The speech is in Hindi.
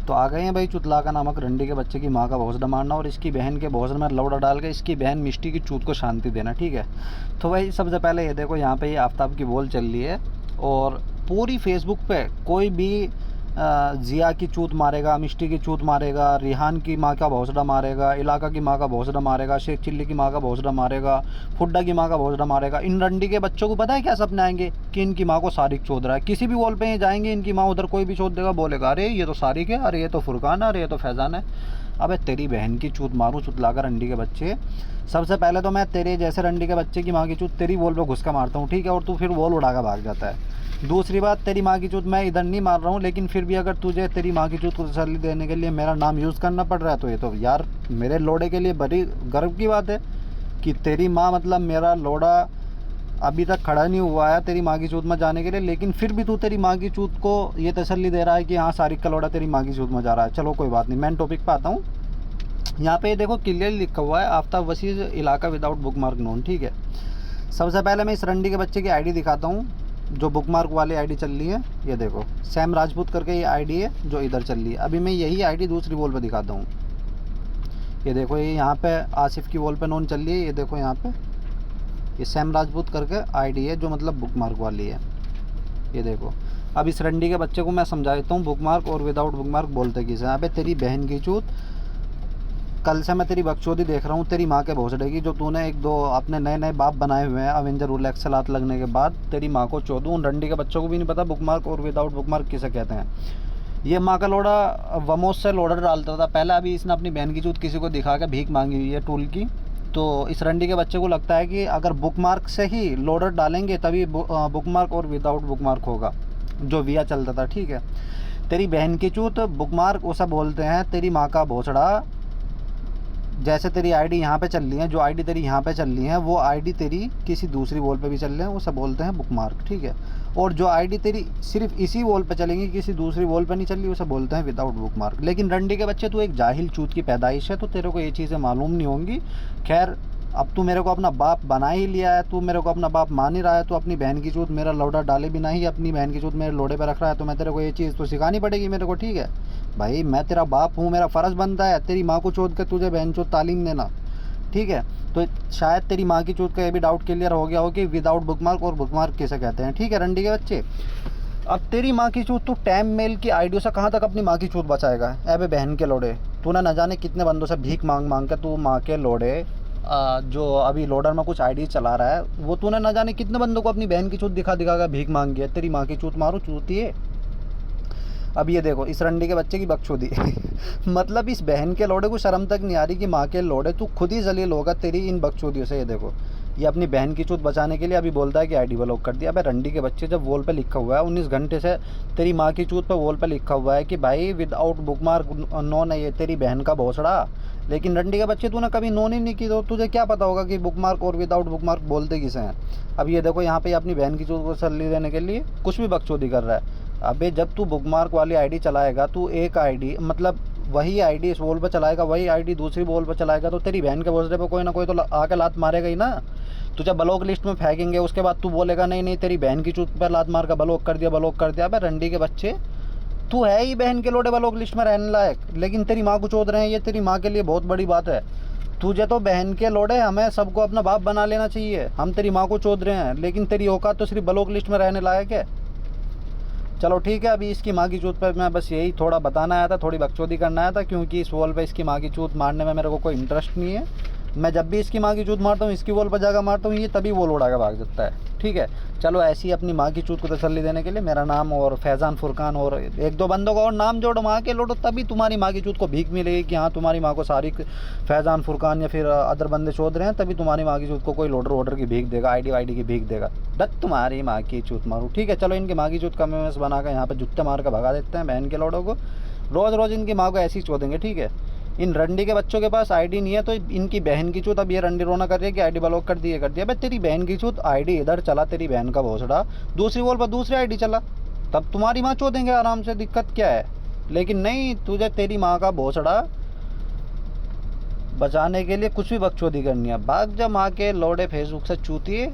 तो आ गए हैं भाई चुतला का नामक रंडी के बच्चे की माँ का भौसड़ा मारना और इसकी बहन के भौसड़े में लौड़ा डाल के इसकी बहन मिष्टी की चूत को शांति देना। ठीक है, तो भाई सबसे पहले ये देखो यहाँ पे ये आफ्ताब की बोल चल रही है और पूरी फेसबुक पे कोई भी जिया की चूत मारेगा, मिष्टी की चूत मारेगा, रिहान की माँ का भौसड़ा मारेगा, इलाका की माँ का भौसड़ा मारेगा, शेख चिल्ली की माँ का भौसड़ा मारेगा, फुड्डा की माँ का भौसड़ा मारेगा। इन रंडी के बच्चों को पता है क्या सपने आएंगे कि इनकी माँ को सारिक चोद रहा है। किसी भी वॉल पे ये जाएंगे इनकी माँ उधर कोई भी चोद देगा, बोलेगा अरे ये तो सारिक है, अरे ये तो फुरकान है, अरे ये तो फैज़ान है। अबे तेरी बहन की चूत मारूँ चुतला कर रंडी के बच्चे। सबसे पहले तो मैं तेरे जैसे रंडी के बच्चे की माँ की चूत तेरी वॉल पे घुस का मारता हूँ, ठीक है, और तू फिर वॉल उड़ा कर भाग जाता है। दूसरी बात, तेरी माँ की चूत मैं इधर नहीं मार रहा हूँ, लेकिन फिर भी अगर तुझे तेरी माँ की चूत को तसल्ली देने के लिए मेरा नाम यूज़ करना पड़ रहा है तो ये तो यार मेरे लोड़े के लिए बड़ी गर्व की बात है कि तेरी माँ मतलब मेरा लोड़ा अभी तक खड़ा नहीं हुआ है तेरी माँ की चूत में जाने के लिए, लेकिन फिर भी तू तेरी माँ की चूत को ये तसल्ली दे रहा है कि हाँ सारिक का लोड़ा तेरी माँ की चूत में जा रहा है। चलो कोई बात नहीं, मैं टॉपिक पे आता हूँ। यहाँ पे देखो क्लियर लिखा हुआ है आफ्ताब वसीज इलाका विदाउट बुक मार्क नोन। ठीक है, सबसे पहले मैं इस रंडी के बच्चे की आईडी दिखाता हूँ जो बुकमार्क वाली आईडी चल रही है। ये देखो सैम राजपूत करके ये आईडी है जो इधर चल रही है। अभी मैं यही आईडी दूसरी वॉल पे दिखाता हूँ। ये देखो ये यहाँ पे आसिफ की वॉल पे नोन चल रही है। ये देखो यहाँ पे ये सैम राजपूत करके आईडी है जो मतलब बुकमार्क वाली है। ये देखो अब इस रंडी के बच्चे को मैं समझा देता हूँ बुकमार्क और विदाउट बुकमार्क बोलते किसे। यहाँ पे तेरी बहन की चूत, कल से मैं तेरी बकचोदी देख रहा हूँ तेरी माँ के भौसड़े की, जो तूने एक दो अपने नए नए बाप बनाए हुए हैं अवेंजर रूल एक्सलात लगने के बाद। तेरी माँ को चोदूँ। उन रंडी के बच्चों को भी नहीं पता बुकमार्क और विदाउट बुकमार्क किसे कहते हैं। ये माँ का लोड़ा वमोस से लोडर डालता था पहले, अभी इसने अपनी बहन की चूत किसी को दिखा के भीख मांगी हुई है टूल की। तो इस रंडी के बच्चे को लगता है कि अगर बुकमार्क से ही लोडर डालेंगे तभी बुकमार्क और विदाउट बुकमार्क होगा, जो विया चलता था। ठीक है, तेरी बहन की चूत बुकमार्क उसे बोलते हैं तेरी माँ का भौसड़ा। जैसे तेरी आईडी यहाँ पे चल रही है, जो आईडी तेरी यहाँ पे चल रही है वो आईडी तेरी किसी दूसरी वॉल पे भी चल रहे हैं, उसे बोलते हैं बुकमार्क। ठीक है, और जो आईडी तेरी सिर्फ इसी वॉल पे चलेंगी किसी दूसरी वॉल पे नहीं चल रही उसे बोलते हैं विदाउट बुकमार्क। लेकिन रंडी के बच्चे तू एक जाहिल चूत की पैदाइश है तो तेरे को ये चीज़ें मालूम नहीं होंगी। खैर अब तू मेरे को अपना बाप बना ही लिया है, तू मेरे को अपना बाप मान ही रहा है, तो अपनी बहन की चूत मेरा लौड़ा डाले बिना ही अपनी बहन की चूत मेरे लोड़े पे रख रहा है, तो मैं तेरे को ये चीज़ तो सिखानी पड़ेगी मेरे को। ठीक है भाई, मैं तेरा बाप हूँ, मेरा फ़र्ज़ बनता है तेरी माँ को चोद कर तुझे बहन चोद तालीम देना। ठीक है, तो शायद तेरी माँ की चूत का ये भी डाउट क्लियर हो गया हो कि विदाउट बुकमार्क और बुकमार्क किसे कहते हैं। ठीक है रंडी के बच्चे, अब तेरी माँ की चूत तू टैम मेल की आईडियो से कहाँ तक अपनी माँ की चूत बचाएगा। अबे बहन के लोड़े, तूने न जाने कितने बंदों से भीख मांग मांग के तू माँ के लोड़े जो अभी लोडर में कुछ आईडी चला रहा है, वो तूने न जाने कितने बंदों को अपनी बहन की चूत दिखा दिखा कर भीख मांगी है। तेरी माँ की चूत मारो चूतिए। अब ये देखो इस रंडी के बच्चे की बकचोदी मतलब इस बहन के लोड़े को शर्म तक नहीं आ रही कि माँ के लोड़े तू खुद ही जलील होगा तेरी इन बकचोदियों से। ये देखो ये अपनी बहन की चूत बचाने के लिए अभी बोलता है कि आईडी ब्लॉक कर दिया। अबे रंडी के बच्चे, जब वॉल पे लिखा हुआ है 19 घंटे से तेरी माँ की चूत पे वॉल पे लिखा हुआ है कि भाई विदाउट बुकमार्क नोन है ये तेरी बहन का भौसड़ा, लेकिन रंडी के बच्चे तूने कभी नोन ही नहीं की, तो तुझे क्या पता होगा कि बुकमार्क और विदाउट बुकमार्क बोलते किसे हैं। अब ये देखो यहाँ पे अपनी बहन की चूत को तसल्ली देने के लिए कुछ भी बकचोदी कर रहा है। अबे जब तू बुकमार्क वाली आईडी चलाएगा, तू एक आईडी मतलब वही आईडी इस वॉल पर चलाएगा, वही आईडी दूसरी वॉल पर चलाएगा, तो तेरी बहन के भौसड़े पे कोई ना कोई तो आके लात मारेगा ही ना। तुझे ब्लॉक लिस्ट में फेंकेंगे, उसके बाद तू बोलेगा नहीं नहीं तेरी बहन की चूत पर लात मार कर ब्लॉक कर दिया, ब्लॉक कर दिया। अबे रंडी के बच्चे, तू है ही बहन के लोडे ब्लॉक लिस्ट में रहने लायक, लेकिन तेरी माँ को चोद रहे हैं, ये तेरी माँ के लिए बहुत बड़ी बात है। तुझे तो बहन के लोडे हमें सबको अपना बाप बना लेना चाहिए, हम तेरी माँ को चोद रहे हैं, लेकिन तेरी औकात तो सिर्फ ब्लॉक लिस्ट में रहने लायक है। चलो ठीक है, अभी इसकी माँ की चूत पर मैं बस यही थोड़ा बताना आया था, थोड़ी बकचोदी करना आया था, क्योंकि इस वॉल पे इसकी माँ की चूत मारने में मेरे को कोई इंटरेस्ट नहीं है। मैं जब भी इसकी माँ की चूत मारता हूँ, इसकी वॉल पर जाकर मारता हूँ, ये तभी वॉल उड़ा के भाग जाता है। ठीक है, चलो ऐसी अपनी माँ की चूत को तसल्ली देने के लिए मेरा नाम और फैज़ान फुरकान और एक दो बंदों का और नाम जोड़ो माँ के लोडो, तभी तुम्हारी माँ की चूत को भीख मिलेगी कि हाँ तुम्हारी माँ को सारी फैज़ान फुरकान या फिर अदर बंदे चोद रहे हैं, तभी तुम्हारी माँ की चूत को कोई लोडर वोडर की भीख देगा, आईडी वाईडी की भीख देगा। दत्त तुम्हारी माँ की चूत मारूँ। ठीक है, चलो इनकी माँ की चूत का मेमस बना कर यहाँ पर जुत्ते मार कर भगा देते हैं बहन के लोडों को। रोज़ रोज़ इनकी माँ को ऐसे ही चोदेंगे। ठीक है, इन रंडी के बच्चों के पास आईडी नहीं है तो इनकी बहन की चूत, अब ये रंडी रोना कर रही है कि आईडी ब्लॉक कर दिया भाई तेरी बहन की चूत, आईडी इधर चला तेरी बहन का भौसड़ा, दूसरी वॉल पर दूसरी आईडी चला, तब तुम्हारी माँ चोदेंगे आराम से, दिक्कत क्या है। लेकिन नहीं, तुझे तेरी माँ का भौसड़ा बचाने के लिए कुछ भी बकचोदी करनी है। भाग जा माँ के लोडे फेसबुक से चूतिए।